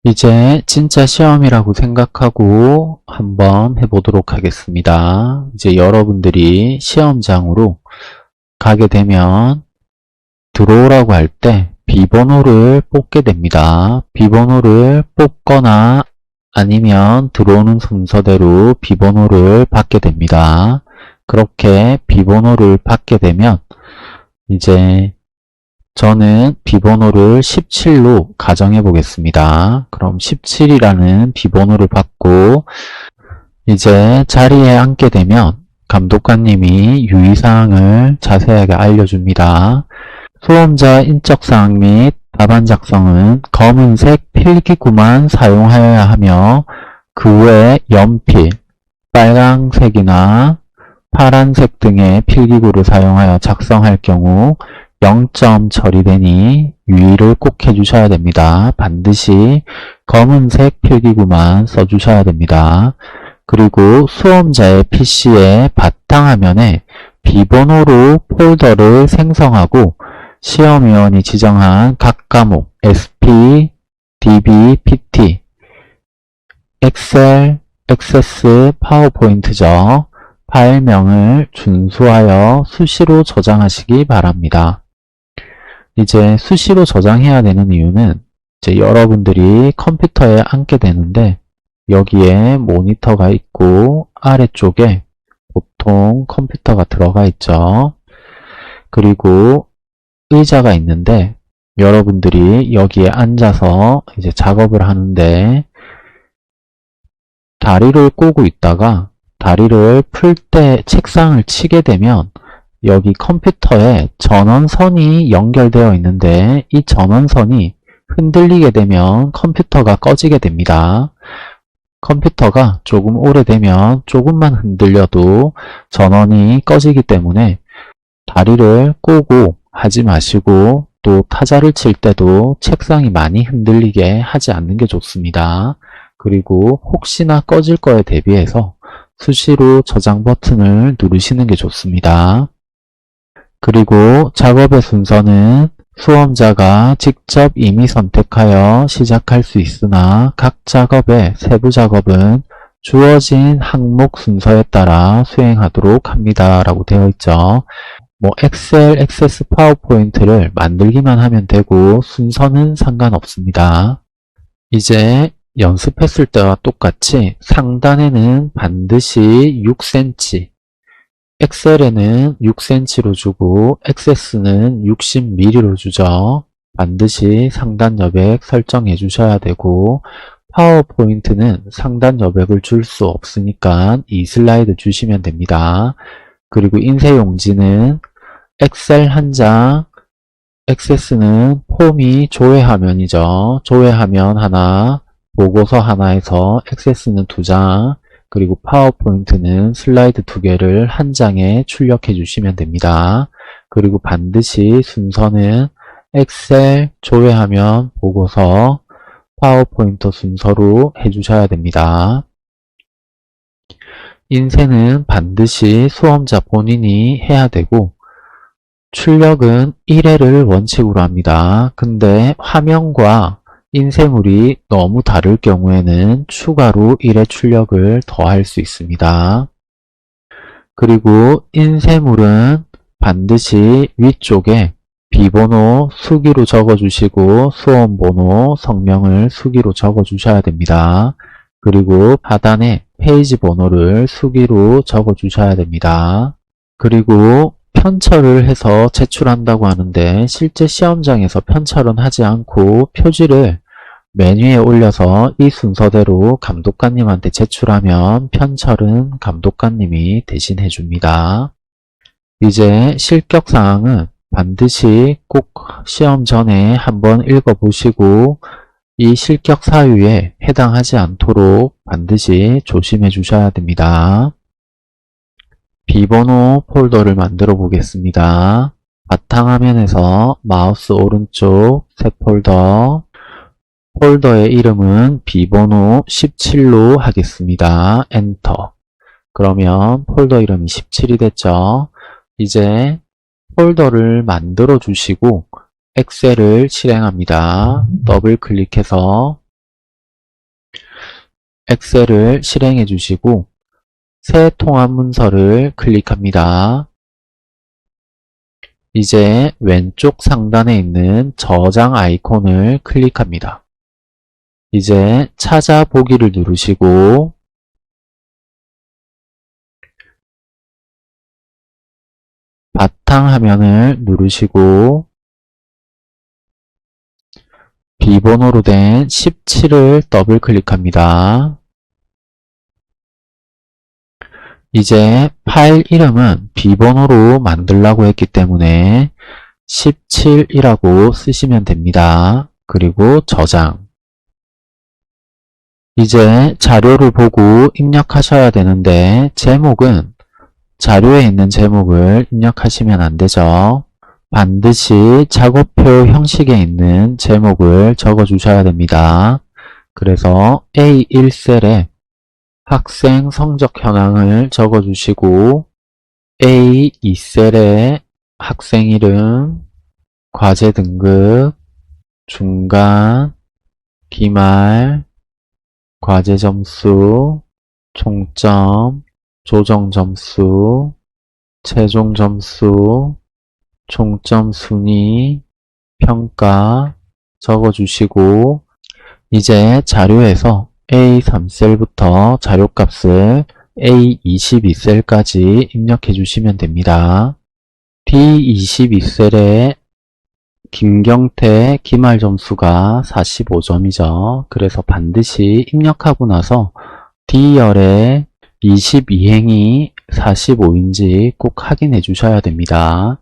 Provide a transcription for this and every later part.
이제 진짜 시험이라고 생각하고 한번 해보도록 하겠습니다. 이제 여러분들이 시험장으로 가게 되면 들어오라고 할 때 비번호를 뽑게 됩니다. 비번호를 뽑거나 아니면 들어오는 순서대로 비번호를 받게 됩니다. 그렇게 비번호를 받게 되면 이제 저는 비번호를 17로 가정해 보겠습니다. 그럼 17이라는 비번호를 받고 이제 자리에 앉게 되면 감독관님이 유의사항을 자세하게 알려줍니다. 수험자 인적사항 및 답안 작성은 검은색 필기구만 사용하여야 하며 그 외 연필, 빨강색이나 파란색 등의 필기구를 사용하여 작성할 경우 0점 처리되니 유의를 꼭 해주셔야 됩니다. 반드시 검은색 필기구만 써주셔야 됩니다. 그리고 수험자의 PC의 바탕화면에 비번호로 폴더를 생성하고 시험위원이 지정한 각 과목 SP, DB, PT, 엑셀, 액세스, 파워포인트죠. 파일명을 준수하여 수시로 저장하시기 바랍니다. 이제 수시로 저장해야 되는 이유는 이제 여러분들이 컴퓨터에 앉게 되는데 여기에 모니터가 있고 아래쪽에 보통 컴퓨터가 들어가 있죠. 그리고 의자가 있는데 여러분들이 여기에 앉아서 이제 작업을 하는데 다리를 꼬고 있다가 다리를 풀 때 책상을 치게 되면 여기 컴퓨터에 전원선이 연결되어 있는데 이 전원선이 흔들리게 되면 컴퓨터가 꺼지게 됩니다. 컴퓨터가 조금 오래되면 조금만 흔들려도 전원이 꺼지기 때문에 다리를 꼬고 하지 마시고 또 타자를 칠 때도 책상이 많이 흔들리게 하지 않는 게 좋습니다. 그리고 혹시나 꺼질 거에 대비해서 수시로 저장 버튼을 누르시는 게 좋습니다. 그리고 작업의 순서는 수험자가 직접 임의 선택하여 시작할 수 있으나 각 작업의 세부 작업은 주어진 항목 순서에 따라 수행하도록 합니다. 라고 되어 있죠. 엑셀, 액세스, 파워포인트를 만들기만 하면 되고 순서는 상관없습니다. 이제 연습했을 때와 똑같이 상단에는 반드시 6cm, 엑셀에는 6cm로 주고 액세스는 60mm로 주죠. 반드시 상단 여백 설정해 주셔야 되고 파워포인트는 상단 여백을 줄 수 없으니까 이 슬라이드 주시면 됩니다. 그리고 인쇄 용지는 엑셀 한 장, 액세스는 폼이 조회화면이죠. 조회화면 하나, 보고서 하나에서 액세스는 2장, 그리고 파워포인트는 슬라이드 2개를 한 장에 출력해 주시면 됩니다. 그리고 반드시 순서는 엑셀, 조회화면, 보고서, 파워포인트 순서로 해주셔야 됩니다. 인쇄는 반드시 수험자 본인이 해야 되고 출력은 1회를 원칙으로 합니다. 근데 화면과 인쇄물이 너무 다를 경우에는 추가로 1회 출력을 더 할 수 있습니다. 그리고 인쇄물은 반드시 위쪽에 비번호 수기로 적어주시고 수험번호, 성명을 수기로 적어주셔야 됩니다. 그리고 하단에 페이지 번호를 수기로 적어주셔야 됩니다. 그리고 편철을 해서 제출한다고 하는데 실제 시험장에서 편철은 하지 않고 표지를 메뉴에 올려서 이 순서대로 감독관님한테 제출하면 편철은 감독관님이 대신 해줍니다. 이제 실격사항은 반드시 꼭 시험 전에 한번 읽어보시고 이 실격 사유에 해당하지 않도록 반드시 조심해 주셔야 됩니다. 비번호 폴더를 만들어 보겠습니다. 바탕화면에서 마우스 오른쪽 새 폴더, 폴더의 이름은 비번호 17로 하겠습니다. 엔터. 그러면 폴더 이름이 17이 됐죠. 이제 폴더를 만들어 주시고 엑셀을 실행합니다. 더블 클릭해서 엑셀을 실행해 주시고 새 통합 문서를 클릭합니다. 이제 왼쪽 상단에 있는 저장 아이콘을 클릭합니다. 이제 찾아보기를 누르시고 바탕화면을 누르시고 비번호로 된 17을 더블 클릭합니다. 이제 파일 이름은 비번호로 만들라고 했기 때문에 17이라고 쓰시면 됩니다. 그리고 저장. 이제 자료를 보고 입력하셔야 되는데 제목은 자료에 있는 제목을 입력하시면 안 되죠. 반드시 작업표 형식에 있는 제목을 적어 주셔야 됩니다. 그래서 A1셀에 학생 성적 현황을 적어 주시고 A2셀에 학생 이름, 과제 등급, 중간, 기말, 과제 점수, 총점, 조정 점수, 최종 점수, 총점 순위, 평가 적어주시고 이제 자료에서 A3셀부터 자료값을 A22셀까지 입력해 주시면 됩니다. D22셀에 김경태 기말 점수가 45점이죠. 그래서 반드시 입력하고 나서 D열에 22행이 45인지 꼭 확인해 주셔야 됩니다.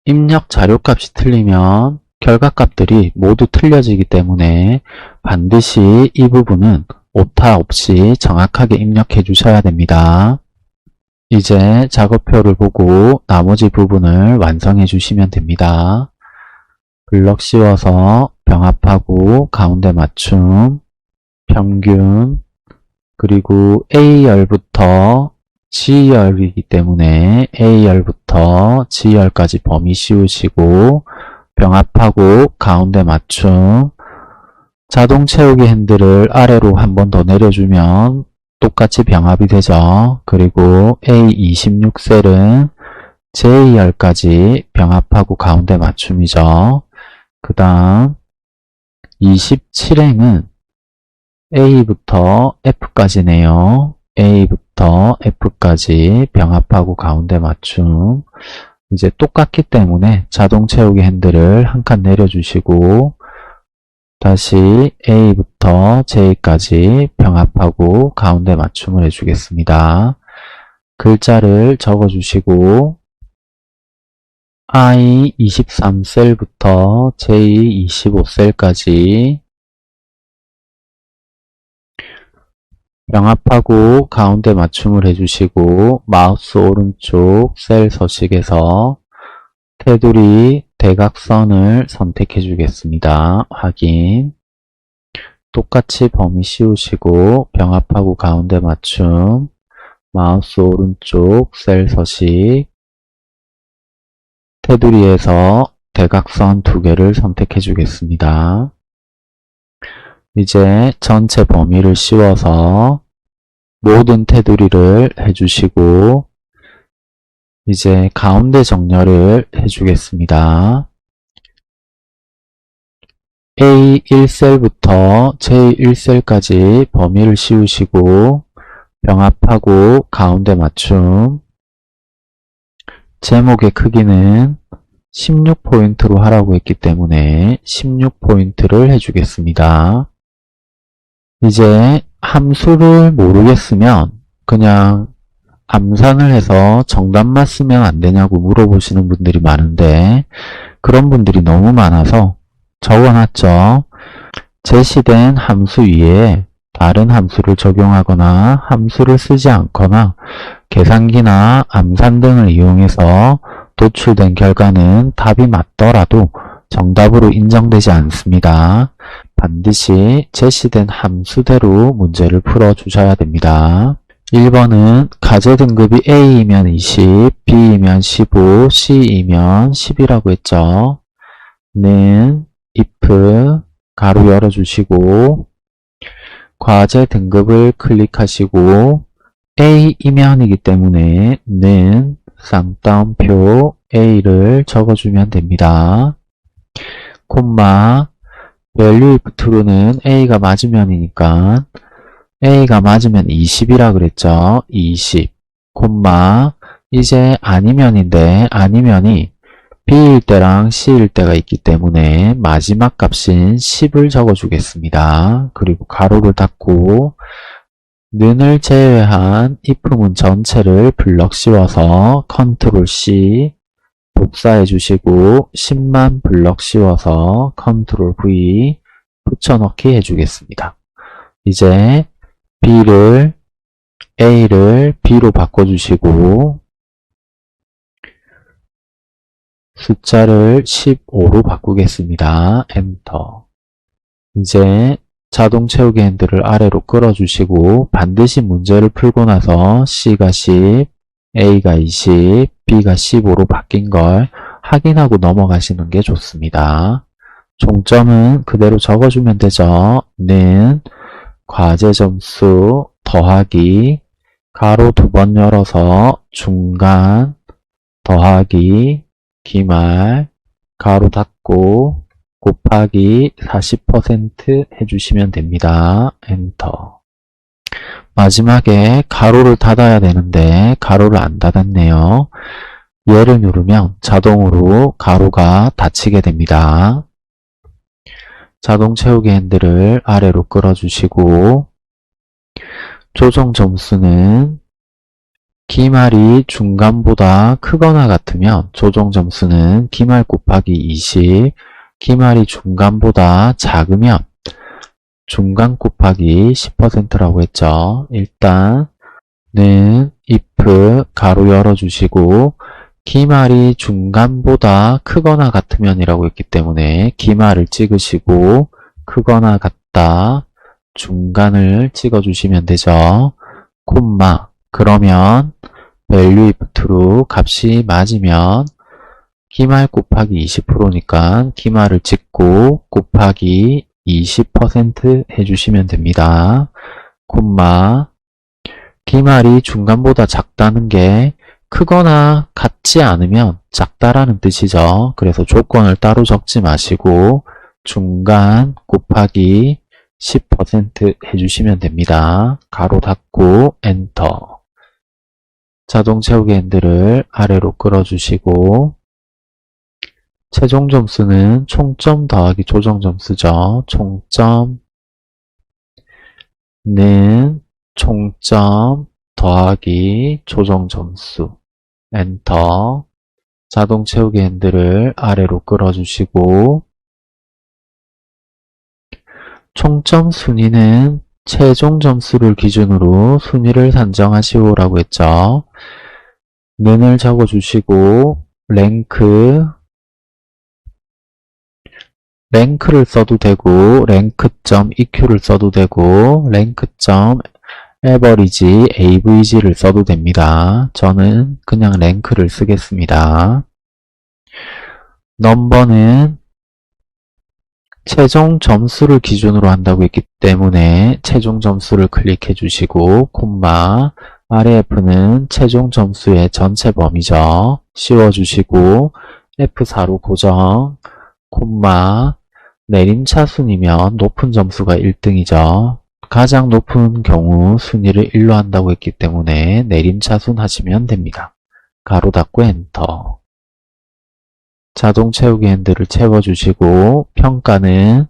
입력 자료값이 틀리면 결과값들이 모두 틀려지기 때문에 반드시 이 부분은 오타 없이 정확하게 입력해 주셔야 됩니다. 이제 작업표를 보고 나머지 부분을 완성해 주시면 됩니다. 블럭 씌워서 병합하고 가운데 맞춤, 평균, 그리고 A열부터 G열이기 때문에 A열부터 G열까지 범위 씌우시고 병합하고 가운데 맞춤, 자동 채우기 핸들을 아래로 한 번 더 내려주면 똑같이 병합이 되죠. 그리고 A26셀은 J열까지 병합하고 가운데 맞춤이죠. 그 다음 27행은 A부터 F까지네요. A부터 F까지 병합하고 가운데 맞춤. 이제 똑같기 때문에 자동 채우기 핸들을 한 칸 내려주시고 다시 A부터 J까지 병합하고 가운데 맞춤을 해주겠습니다. 글자를 적어주시고 I23셀부터 J25셀까지 병합하고 가운데 맞춤을 해주시고 마우스 오른쪽 셀 서식에서 테두리 대각선을 선택해 주겠습니다. 확인. 똑같이 범위 씌우시고 병합하고 가운데 맞춤, 마우스 오른쪽 셀 서식, 테두리에서 대각선 두 개를 선택해 주겠습니다. 이제 전체 범위를 씌워서 모든 테두리를 해주시고 이제 가운데 정렬을 해주겠습니다. A1셀부터 J1셀까지 범위를 씌우시고 병합하고 가운데 맞춤, 제목의 크기는 16포인트로 하라고 했기 때문에 16포인트를 해주겠습니다. 이제 함수를 모르겠으면 그냥 암산을 해서 정답만 쓰면 안 되냐고 물어보시는 분들이 많은데 그런 분들이 너무 많아서 적어놨죠. 제시된 함수 위에 다른 함수를 적용하거나 함수를 쓰지 않거나 계산기나 암산 등을 이용해서 도출된 결과는 답이 맞더라도 정답으로 인정되지 않습니다. 반드시 제시된 함수대로 문제를 풀어 주셔야 됩니다. 1번은 가제 등급이 A이면 20, B이면 15, C이면 10이라고 했죠. 는 if 가로 열어주시고 과제 등급을 클릭하시고 A이면이기 때문에 는 쌍따옴표 A를 적어주면 됩니다. 콤마 value if true는 A가 맞으면이니까 A가 맞으면 20이라 그랬죠. 20 콤마 이제 아니면인데 아니면이 B일 때랑 C일 때가 있기 때문에 마지막 값인 10을 적어주겠습니다. 그리고 가로를 닫고 는을 제외한 if문 전체를 블럭 씌워서 컨트롤 C 복사해 주시고 10만 블럭 씌워서 컨트롤 V 붙여넣기 해주겠습니다. 이제 B를 A를 B로 바꿔주시고 숫자를 15로 바꾸겠습니다. 엔터. 이제 자동 채우기 핸들을 아래로 끌어주시고 반드시 문제를 풀고 나서 C가 10, A가 20, B가 15로 바뀐 걸 확인하고 넘어가시는 게 좋습니다. 종점은 그대로 적어주면 되죠. 는 과제 점수 더하기 가로 2번 열어서 중간 더하기 기말 가로 닫고 곱하기 40% 해주시면 됩니다. 엔터. 마지막에 가로를 닫아야 되는데 가로를 안 닫았네요. 얘를 누르면 자동으로 가로가 닫히게 됩니다. 자동 채우기 핸들을 아래로 끌어주시고 조정 점수는 기말이 중간보다 크거나 같으면 조정 점수는 기말 곱하기 20, 기말이 중간보다 작으면 중간 곱하기 10%라고 했죠. 일단 는 if 가로 열어주시고 기말이 중간보다 크거나 같으면 이라고 했기 때문에 기말을 찍으시고 크거나 같다 중간을 찍어주시면 되죠. 콤마 그러면 value if true 값이 맞으면 기말 곱하기 20%니까 기말을 찍고 곱하기 20% 해주시면 됩니다. 콤마 기말이 중간보다 작다는 게 크거나 같지 않으면 작다라는 뜻이죠. 그래서 조건을 따로 적지 마시고 중간 곱하기 10% 해주시면 됩니다. 가로 닫고 엔터. 자동 채우기 핸들을 아래로 끌어주시고 최종 점수는 총점 더하기 조정 점수죠. 총점는 총점 더하기 조정 점수 엔터. 자동 채우기 핸들을 아래로 끌어주시고 총점 순위는 최종 점수를 기준으로 순위를 산정하시오라고 했죠. 는을 적어주시고 랭크를 써도 되고 랭크.eq를 써도 되고 랭크.average avg를 써도 됩니다. 저는 그냥 랭크를 쓰겠습니다. 넘버는 최종 점수를 기준으로 한다고 했기 때문에 최종 점수를 클릭해 주시고 콤마 ref는 최종 점수의 전체 범위죠. 씌워주시고 F4로 고정 콤마 내림차순이면 높은 점수가 1등이죠. 가장 높은 경우 순위를 1로 한다고 했기 때문에 내림차순 하시면 됩니다. 가로 닫고 엔터. 자동 채우기 핸들을 채워주시고 평가는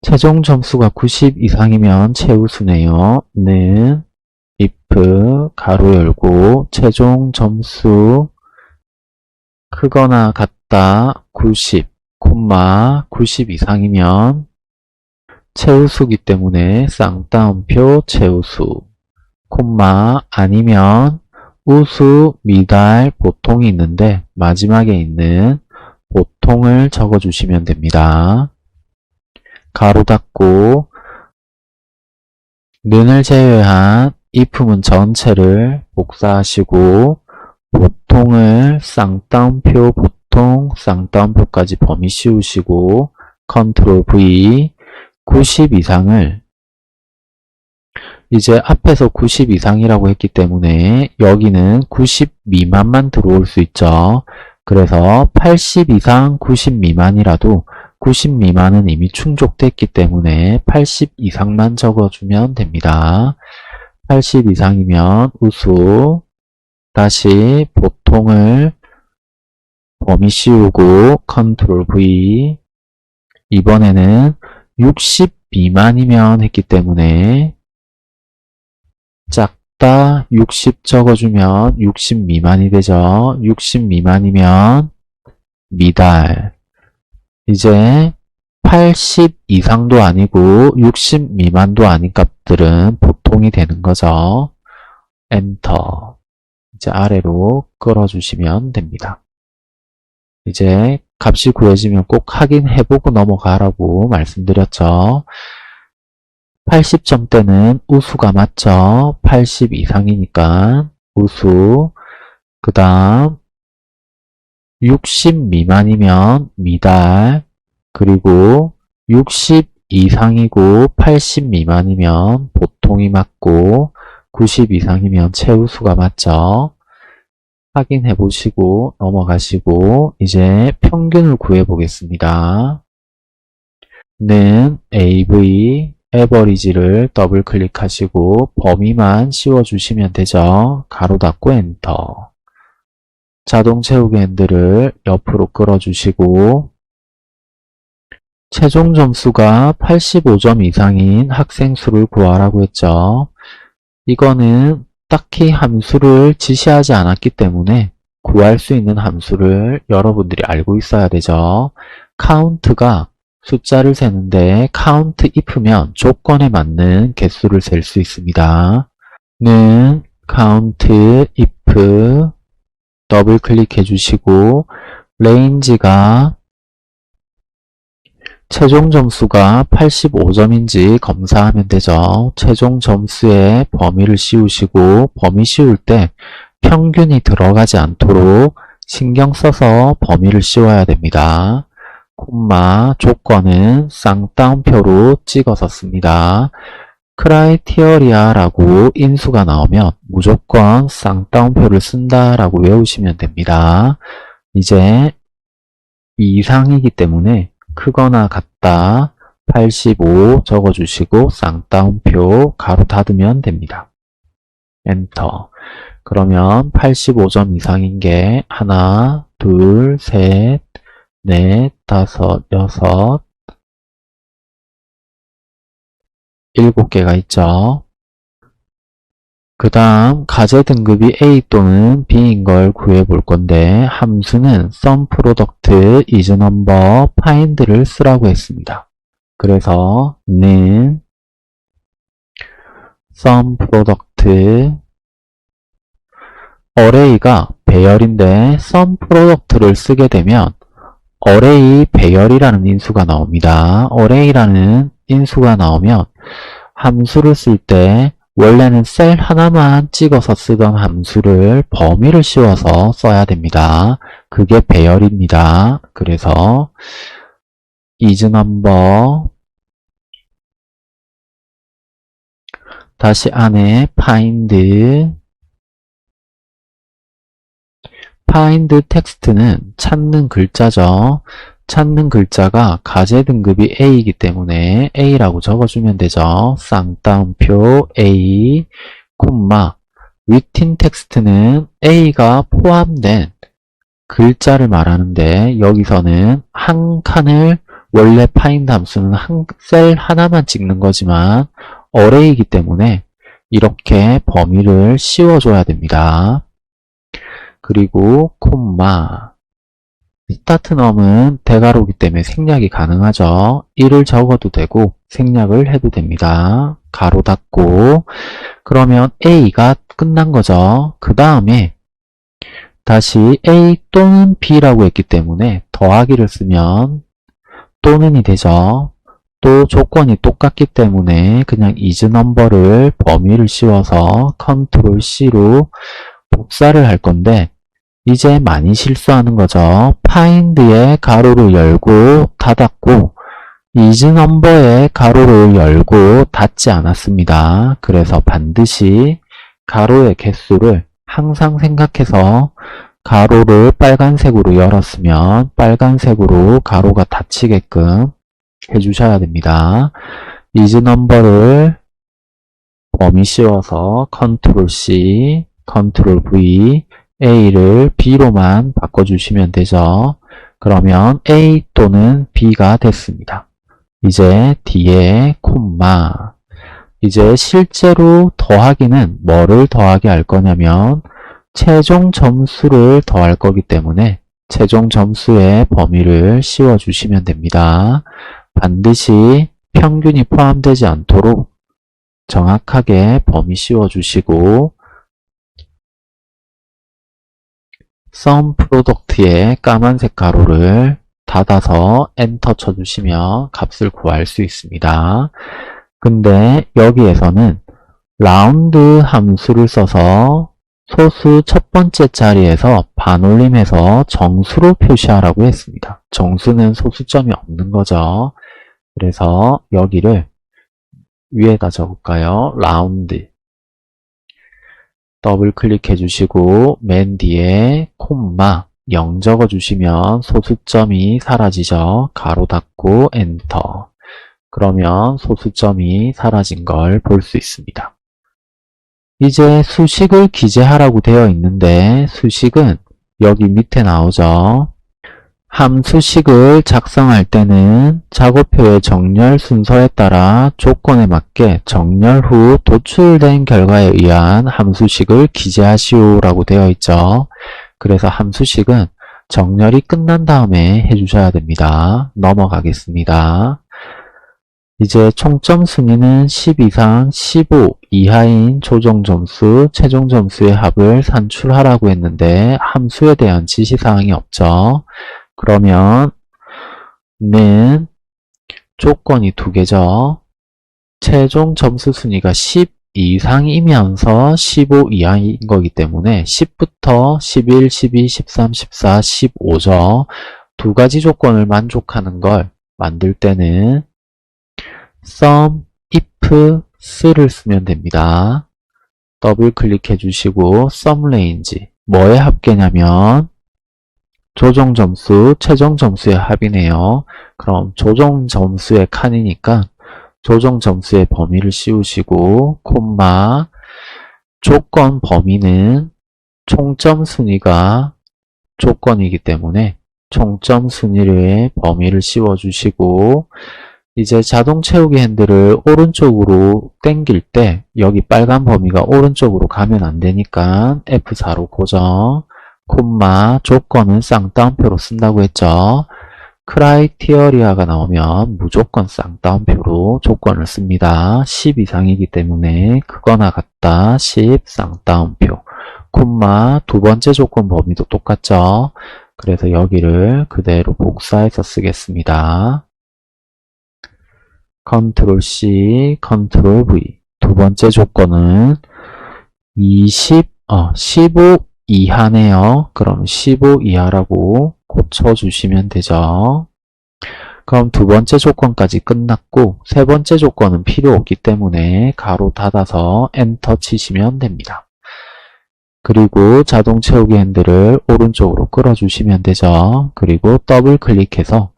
최종 점수가 90 이상이면 최우수네요. 는 if 가로 열고 최종 점수 크거나 같다 90 콤마 90 이상이면 최우수기 때문에 쌍따옴표 최우수 콤마 아니면 우수, 미달, 보통이 있는데 마지막에 있는 보통을 적어주시면 됩니다. 가로 닫고 는을 제외한 if문 전체를 복사하시고 보통을 쌍따옴표 보통 쌍따옴표까지 범위 씌우시고 컨트롤 V 90 이상을 이제 앞에서 90 이상이라고 했기 때문에 여기는 90 미만만 들어올 수 있죠. 그래서 80 이상 90 미만이라도 90 미만은 이미 충족됐기 때문에 80 이상만 적어주면 됩니다. 80 이상이면 우수, 다시 보통을 범위 씌우고 컨트롤 V, 이번에는 60 미만이면 했기 때문에 작다 60 적어주면 60 미만이 되죠. 60 미만이면 미달. 이제 80 이상도 아니고 60 미만도 아닌 값들은 보통이 되는 거죠. 엔터. 이제 아래로 끌어주시면 됩니다. 이제 값이 구해지면 꼭 확인해보고 넘어가라고 말씀드렸죠. 80점대는 우수가 맞죠? 80 이상이니까 우수. 그 다음 60 미만이면 미달. 그리고 60 이상이고 80 미만이면 보통이 맞고 90 이상이면 최우수가 맞죠? 확인해 보시고 넘어가시고 이제 평균을 구해 보겠습니다. 는 AV 에버리지를 더블 클릭하시고 범위만 씌워주시면 되죠. 가로 닫고 엔터. 자동 채우기 핸들을 옆으로 끌어주시고 최종 점수가 85점 이상인 학생 수를 구하라고 했죠. 이거는 딱히 함수를 지시하지 않았기 때문에 구할 수 있는 함수를 여러분들이 알고 있어야 되죠. count가 숫자를 세는데 count if면 조건에 맞는 개수를 셀 수 있습니다. 는 count if 더블 클릭해 주시고 range가 최종 점수가 85점인지 검사하면 되죠. 최종 점수에 범위를 씌우시고 범위 씌울 때 평균이 들어가지 않도록 신경 써서 범위를 씌워야 됩니다. 콤마 조건은 쌍따옴표로 찍어서 씁니다. 크라이티어리아라고 인수가 나오면 무조건 쌍따옴표를 쓴다라고 외우시면 됩니다. 이제 이상이기 때문에 크거나 같다 85 적어주시고 쌍따옴표 가로 닫으면 됩니다. 엔터. 그러면 85점 이상인 게 하나, 둘, 셋, 넷, 다섯, 여섯, 7개가 있죠. 그 다음 가제 등급이 A 또는 B인 걸 구해 볼 건데 함수는 SUMPRODUCT isNumber find를 쓰라고 했습니다. 그래서 는 SUMPRODUCT array가 배열인데 SUMPRODUCT를 쓰게 되면 array 배열이라는 인수가 나옵니다. array라는 인수가 나오면 함수를 쓸 때 원래는 셀 하나만 찍어서 쓰던 함수를 범위를 씌워서 써야 됩니다. 그게 배열입니다. 그래서 isNumber 다시 안에 find 텍스트는 찾는 글자죠. 찾는 글자가 가제 등급이 A이기 때문에 A라고 적어주면 되죠. 쌍따옴표 A, 콤마 within 텍스트는 A가 포함된 글자를 말하는데 여기서는 한 칸을 원래 find 함수는 한 셀 하나만 찍는 거지만 array이기 때문에 이렇게 범위를 씌워줘야 됩니다. 그리고 콤마 스타트넘은 대괄호이기 때문에 생략이 가능하죠. 1을 적어도 되고 생략을 해도 됩니다. 가로 닫고 그러면 A가 끝난 거죠. 그 다음에 다시 A 또는 B라고 했기 때문에 더하기를 쓰면 또는이 되죠. 또 조건이 똑같기 때문에 그냥 isNumber를 범위를 씌워서 컨트롤 C로 복사를 할 건데 이제 많이 실수하는 거죠. find에 가로를 열고 닫았고 is number의 가로를 열고 닫지 않았습니다. 그래서 반드시 가로의 개수를 항상 생각해서 가로를 빨간색으로 열었으면 빨간색으로 가로가 닫히게끔 해주셔야 됩니다. is number를 범위 씌워서 Ctrl C, Ctrl V, A를 B로만 바꿔주시면 되죠. 그러면 A 또는 B가 됐습니다. 이제 뒤에 콤마. 이제 실제로 더하기는 뭐를 더하게 할 거냐면 최종 점수를 더할 거기 때문에 최종 점수의 범위를 씌워주시면 됩니다. 반드시 평균이 포함되지 않도록 정확하게 범위 씌워주시고 sum product의 까만색 가로를 닫아서 엔터 쳐주시면 값을 구할 수 있습니다. 근데 여기에서는 라운드 함수를 써서 소수 첫 번째 자리에서 반올림해서 정수로 표시하라고 했습니다. 정수는 소수점이 없는 거죠. 그래서 여기를 위에다 적을까요? 라운드. 더블 클릭해 주시고 맨 뒤에 콤마 0 적어 주시면 소수점이 사라지죠. 가로 닫고 엔터. 그러면 소수점이 사라진 걸 볼 수 있습니다. 이제 수식을 기재하라고 되어 있는데 수식은 여기 밑에 나오죠. 함수식을 작성할 때는 작업표의 정렬 순서에 따라 조건에 맞게 정렬 후 도출된 결과에 의한 함수식을 기재하시오라고 되어 있죠. 그래서 함수식은 정렬이 끝난 다음에 해주셔야 됩니다. 넘어가겠습니다. 이제 총점 순위는 10 이상 15 이하인 조정 점수, 최종 점수의 합을 산출하라고 했는데 함수에 대한 지시사항이 없죠. 그러면 는 조건이 두 개죠. 최종 점수 순위가 10 이상이면서 15 이하인 거기 때문에 10부터 11, 12, 13, 14, 15죠. 두 가지 조건을 만족하는 걸 만들 때는 sum, if, s를 쓰면 됩니다. 더블 클릭해 주시고 sum range 뭐의 합계냐면 조정 점수, 최종 점수의 합이네요. 그럼 조정 점수의 칸이니까 조정 점수의 범위를 씌우시고 콤마 조건 범위는 총점 순위가 조건이기 때문에 총점 순위의 범위를 씌워주시고 이제 자동 채우기 핸들을 오른쪽으로 당길 때 여기 빨간 범위가 오른쪽으로 가면 안 되니까 F4로 고정 콤마 조건은 쌍따옴표로 쓴다고 했죠. 크라이티어리아가 나오면 무조건 쌍따옴표로 조건을 씁니다. 10 이상이기 때문에 크거나 같다 10 쌍따옴표 콤마 두 번째 조건 범위도 똑같죠. 그래서 여기를 그대로 복사해서 쓰겠습니다. Ctrl C, Ctrl V 두 번째 조건은 15 이하네요. 그럼 15 이하라고 고쳐주시면 되죠. 그럼 두 번째 조건까지 끝났고 세 번째 조건은 필요 없기 때문에 가로 닫아서 엔터 치시면 됩니다. 그리고 자동 채우기 핸들을 오른쪽으로 끌어주시면 되죠. 그리고 더블 클릭해서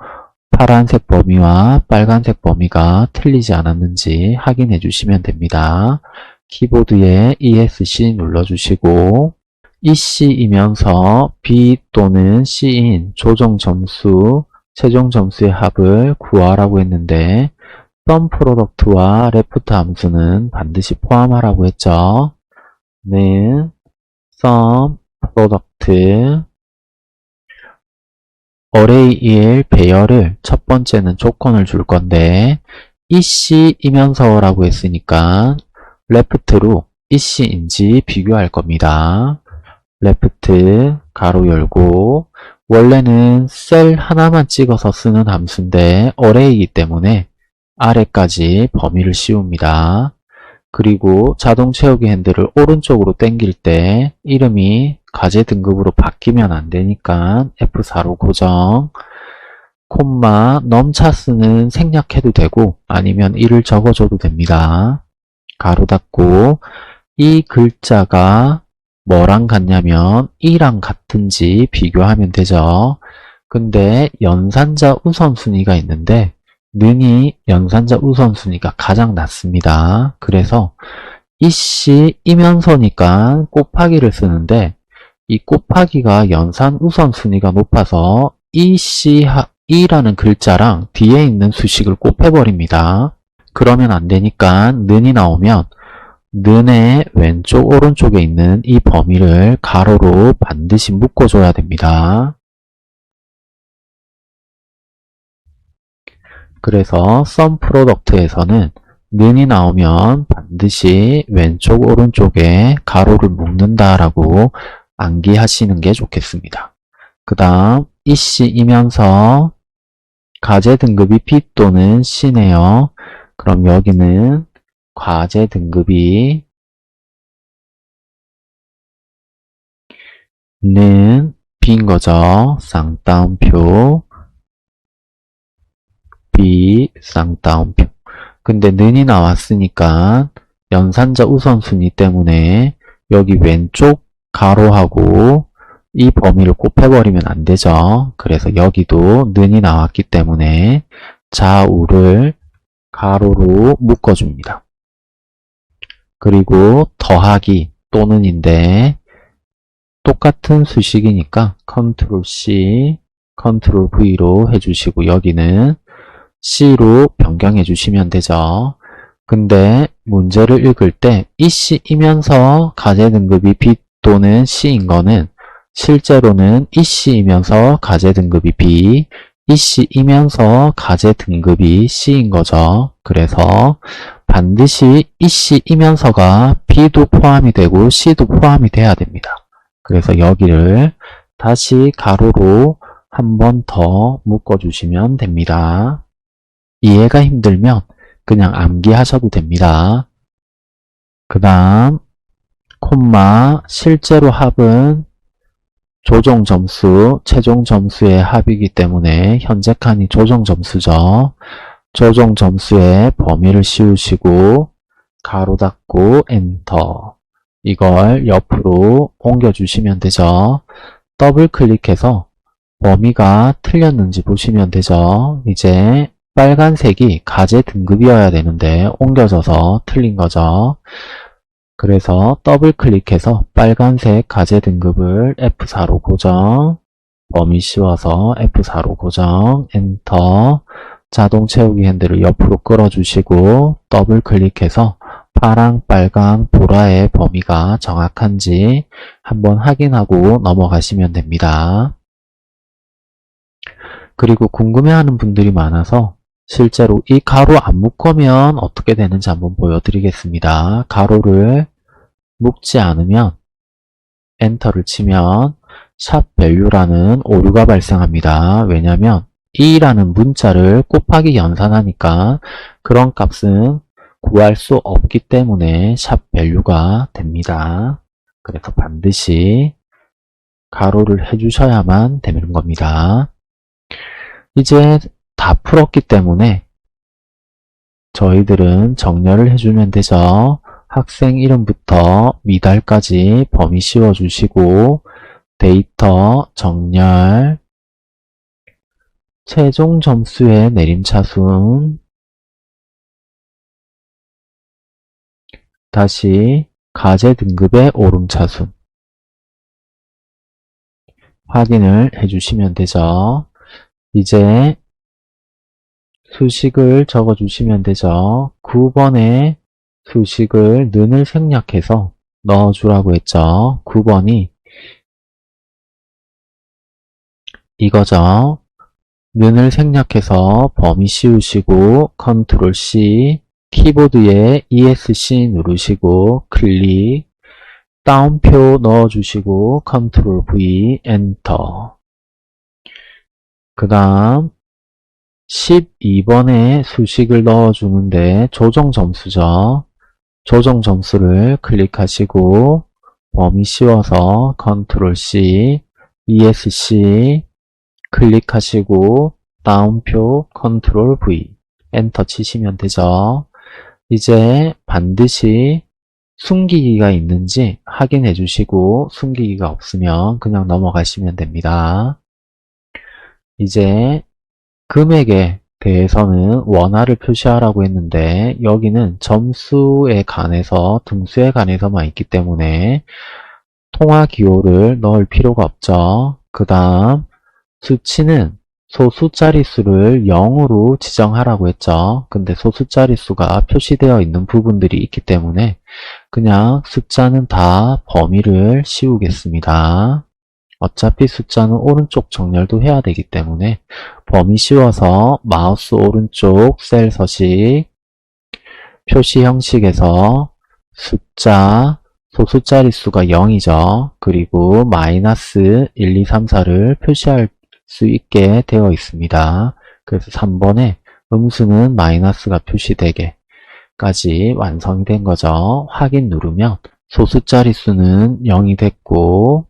파란색 범위와 빨간색 범위가 틀리지 않았는지 확인해 주시면 됩니다. 키보드에 ESC 눌러주시고 EC이면서 B 또는 C인 조정 점수, 최종 점수의 합을 구하라고 했는데 sum product와 left 함수는 반드시 포함하라고 했죠. 는 sum product array 1 배열을 첫 번째는 조건을 줄 건데 EC이면서 라고 했으니까 left로 EC인지 비교할 겁니다. left 가로 열고 원래는 셀 하나만 찍어서 쓰는 함수인데 array이기 때문에 아래까지 범위를 씌웁니다. 그리고 자동 채우기 핸들을 오른쪽으로 당길 때 이름이 과제 등급으로 바뀌면 안 되니까 F4로 고정 콤마 넘차스는 생략해도 되고 아니면 1을 적어줘도 됩니다. 가로 닫고 이 글자가 뭐랑 같냐면 이랑 같은지 비교하면 되죠. 근데 연산자 우선순위가 있는데 는이 연산자 우선순위가 가장 낮습니다. 그래서 이씨 이면서니까 곱하기를 쓰는데 이 곱하기가 연산 우선순위가 높아서 이라는 글자랑 뒤에 있는 수식을 곱해버립니다. 그러면 안 되니까 는이 나오면 는의 왼쪽 오른쪽에 있는 이 범위를 가로로 반드시 묶어줘야 됩니다. 그래서 썸 프로덕트에서는 는이 나오면 반드시 왼쪽 오른쪽에 가로를 묶는다라고 암기하시는 게 좋겠습니다. 그 다음 이씨이면서 과제 등급이 B 또는 C네요. 그럼 여기는 과제 등급이 는 B인 거죠. 쌍따옴표 B 쌍따옴표. 근데 는이 나왔으니까 연산자 우선순위 때문에 여기 왼쪽 가로하고 이 범위를 곱해버리면 안 되죠. 그래서 여기도 는이 나왔기 때문에 좌우를 가로로 묶어줍니다. 그리고 더하기 또는인데 똑같은 수식이니까 컨트롤 C, 컨트롤 V로 해주시고 여기는 C로 변경해 주시면 되죠. 근데 문제를 읽을 때 이씨이면서 과제 등급이 B 또는 C인 거는 실제로는 이씨이면서 과제 등급이 B, 이씨이면서 과제 등급이 C인 거죠. 그래서 반드시 이씨이면서가 B도 포함이 되고 C도 포함이 돼야 됩니다. 그래서 여기를 다시 가로로 한 번 더 묶어주시면 됩니다. 이해가 힘들면 그냥 암기하셔도 됩니다. 그 다음 콤마 실제로 합은 조정 점수, 최종 점수의 합이기 때문에 현재 칸이 조정 점수죠. 조정 점수의 범위를 씌우시고 가로 닫고 엔터. 이걸 옆으로 옮겨주시면 되죠. 더블 클릭해서 범위가 틀렸는지 보시면 되죠. 이제 빨간색이 과제 등급이어야 되는데 옮겨져서 틀린 거죠. 그래서 더블 클릭해서 빨간색 과제 등급을 F4로 고정, 범위 씌워서 F4로 고정, 엔터, 자동 채우기 핸들을 옆으로 끌어주시고 더블 클릭해서 파랑, 빨강, 보라의 범위가 정확한지 한번 확인하고 넘어가시면 됩니다. 그리고 궁금해하는 분들이 많아서 실제로 이 가로 안 묶으면 어떻게 되는지 한번 보여드리겠습니다. 가로를 묶지 않으면 엔터를 치면 샵 value라는 오류가 발생합니다. 왜냐하면 2라는 문자를 곱하기 연산하니까 그런 값은 구할 수 없기 때문에 샵 value가 됩니다. 그래서 반드시 가로를 해주셔야만 되는 겁니다. 이제 다 풀었기 때문에 저희들은 정렬을 해주면 되죠. 학생 이름부터 미달까지 범위 씌워주시고 데이터 정렬 최종 점수의 내림차순 다시 과제 등급의 오름차순 확인을 해주시면 되죠. 이제 수식을 적어주시면 되죠. 9번에 수식을 는을 생략해서 넣어주라고 했죠. 9번이 이거죠. 는을 생략해서 범위 씌우시고 컨트롤 C, 키보드에 ESC 누르시고 클릭, 다운표 넣어주시고 컨트롤 V, 엔터. 그 다음 12번에 수식을 넣어주는데 조정 점수죠. 조정 점수를 클릭하시고 범위 씌워서 컨트롤 C, ESC 클릭하시고 다운표 컨트롤 V 엔터 치시면 되죠. 이제 반드시 숨기기가 있는지 확인해 주시고 숨기기가 없으면 그냥 넘어가시면 됩니다. 이제 금액에 대해서는 원화를 표시하라고 했는데 여기는 점수에 관해서 등수에 관해서만 있기 때문에 통화 기호를 넣을 필요가 없죠. 그 다음 수치는 소수 자릿수를 0으로 지정하라고 했죠. 근데 소수 자릿수가 표시되어 있는 부분들이 있기 때문에 그냥 숫자는 다 범위를 씌우겠습니다. 어차피 숫자는 오른쪽 정렬도 해야 되기 때문에 범위 씌워서 마우스 오른쪽 셀 서식 표시 형식에서 숫자 소수 자릿수가 0이죠. 그리고 마이너스 1, 2, 3, 4를 표시할 수 있게 되어 있습니다. 그래서 3번에 음수는 마이너스가 표시되게까지 완성이 된 거죠. 확인 누르면 소수 자릿수는 0이 됐고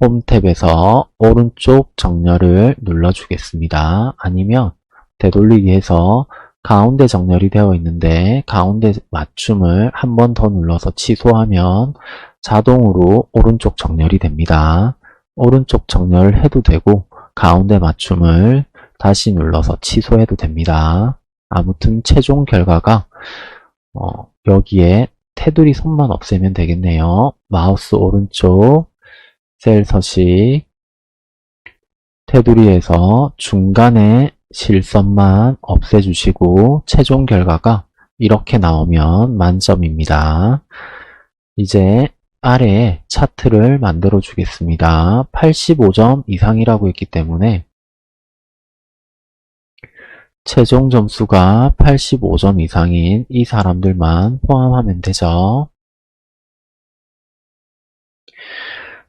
홈 탭에서 오른쪽 정렬을 눌러주겠습니다. 아니면 되돌리기 해서 가운데 정렬이 되어 있는데 가운데 맞춤을 한 번 더 눌러서 취소하면 자동으로 오른쪽 정렬이 됩니다. 오른쪽 정렬을 해도 되고 가운데 맞춤을 다시 눌러서 취소해도 됩니다. 아무튼 최종 결과가 여기에 테두리 선만 없애면 되겠네요. 마우스 오른쪽 셀 서식 테두리에서 중간에 실선만 없애주시고 최종 결과가 이렇게 나오면 만점입니다. 이제 아래에 차트를 만들어 주겠습니다. 85점 이상이라고 했기 때문에 최종 점수가 85점 이상인 이 사람들만 포함하면 되죠.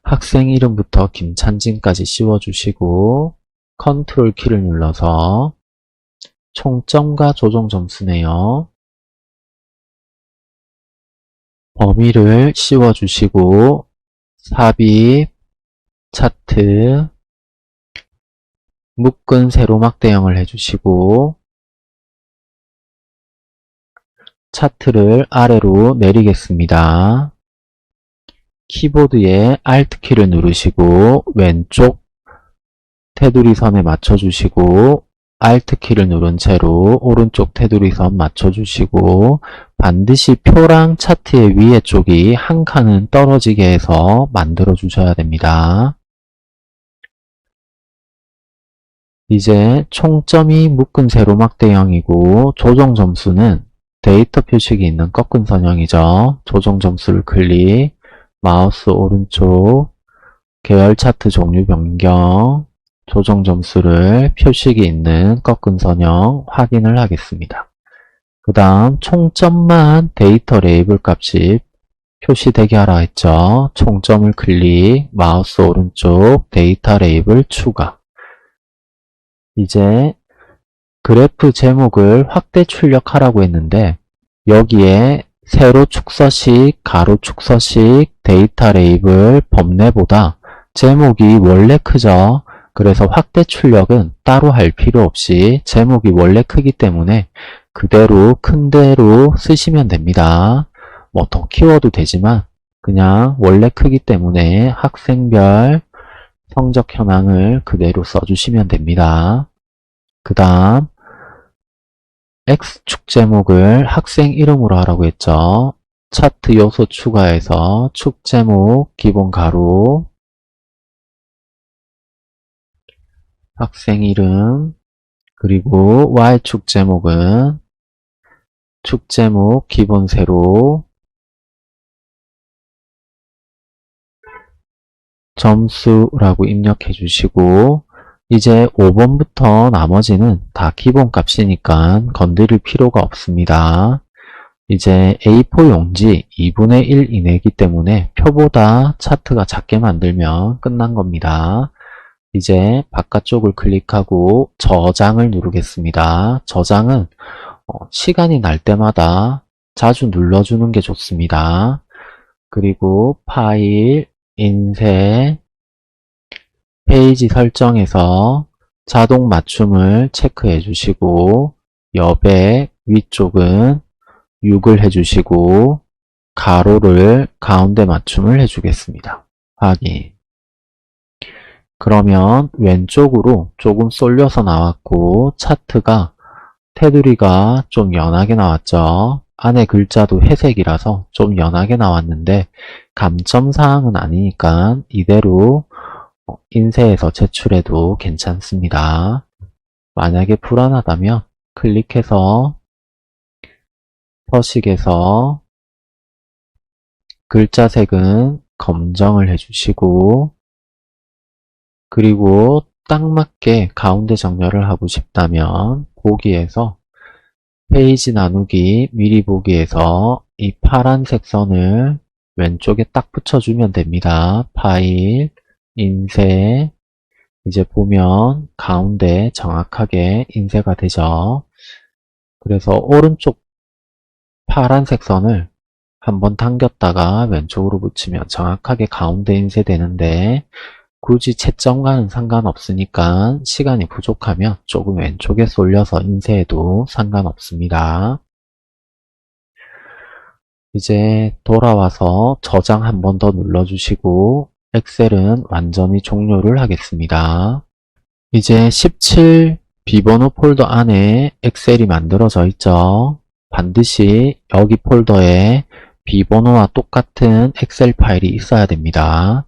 학생 이름부터 김찬진까지 씌워주시고 컨트롤 키를 눌러서 총점과 조정 점수네요. 범위를 씌워주시고 삽입, 차트, 묶은 세로막 대형을 해주시고 차트를 아래로 내리겠습니다. 키보드에 Alt키를 누르시고 왼쪽 테두리 선에 맞춰주시고 Alt키를 누른 채로 오른쪽 테두리 선 맞춰주시고 반드시 표랑 차트의 위에 쪽이 한 칸은 떨어지게 해서 만들어 주셔야 됩니다. 이제 총점이 묶은 세로막 대형이고 조정 점수는 데이터 표식이 있는 꺾은 선형이죠. 조정 점수를 클릭, 마우스 오른쪽, 계열 차트 종류 변경, 조정 점수를 표식이 있는 꺾은 선형 확인을 하겠습니다. 그 다음 총점만 데이터 레이블 값이 표시되게 하라 했죠. 총점을 클릭, 마우스 오른쪽, 데이터 레이블 추가. 이제 그래프 제목을 확대 출력하라고 했는데 여기에 세로 축서식, 가로 축서식, 데이터 레이블, 범례보다 제목이 원래 크죠. 그래서 확대 출력은 따로 할 필요 없이 제목이 원래 크기 때문에 그대로 큰 대로 쓰시면 됩니다. 뭐 더 키워도 되지만 그냥 원래 크기 때문에 학생별 성적 현황을 그대로 써주시면 됩니다. 그 다음 X축 제목을 학생 이름으로 하라고 했죠. 차트 요소 추가해서 축 제목 기본 가로 학생 이름 그리고 Y축 제목은 축 제목 기본 세로 점수라고 입력해 주시고 이제 5번부터 나머지는 다 기본값이니까 건드릴 필요가 없습니다. 이제 A4 용지 2분의 1 이내이기 때문에 표보다 차트가 작게 만들면 끝난 겁니다. 이제 바깥쪽을 클릭하고 저장을 누르겠습니다. 저장은 시간이 날 때마다 자주 눌러주는 게 좋습니다. 그리고 파일, 인쇄, 페이지 설정에서 자동 맞춤을 체크해 주시고 여백 위쪽은 6을 해주시고 가로를 가운데 맞춤을 해주겠습니다. 확인. 그러면 왼쪽으로 조금 쏠려서 나왔고 차트가 테두리가 좀 연하게 나왔죠. 안에 글자도 회색이라서 좀 연하게 나왔는데 감점사항은 아니니까 이대로 인쇄해서 제출해도 괜찮습니다. 만약에 불안하다면 클릭해서 서식에서 글자 색은 검정을 해주시고 그리고 딱 맞게 가운데 정렬을 하고 싶다면 보기에서 페이지 나누기 미리 보기에서 이 파란색 선을 왼쪽에 딱 붙여주면 됩니다. 파일, 인쇄, 이제 보면 가운데 정확하게 인쇄가 되죠. 그래서 오른쪽 파란색 선을 한번 당겼다가 왼쪽으로 붙이면 정확하게 가운데 인쇄되는데 굳이 채점과는 상관없으니까 시간이 부족하면 조금 왼쪽에 쏠려서 인쇄해도 상관없습니다. 이제 돌아와서 저장 한 번 더 눌러주시고 엑셀은 완전히 종료를 하겠습니다. 이제 17 비번호 폴더 안에 엑셀이 만들어져 있죠. 반드시 여기 폴더에 비번호와 똑같은 엑셀 파일이 있어야 됩니다.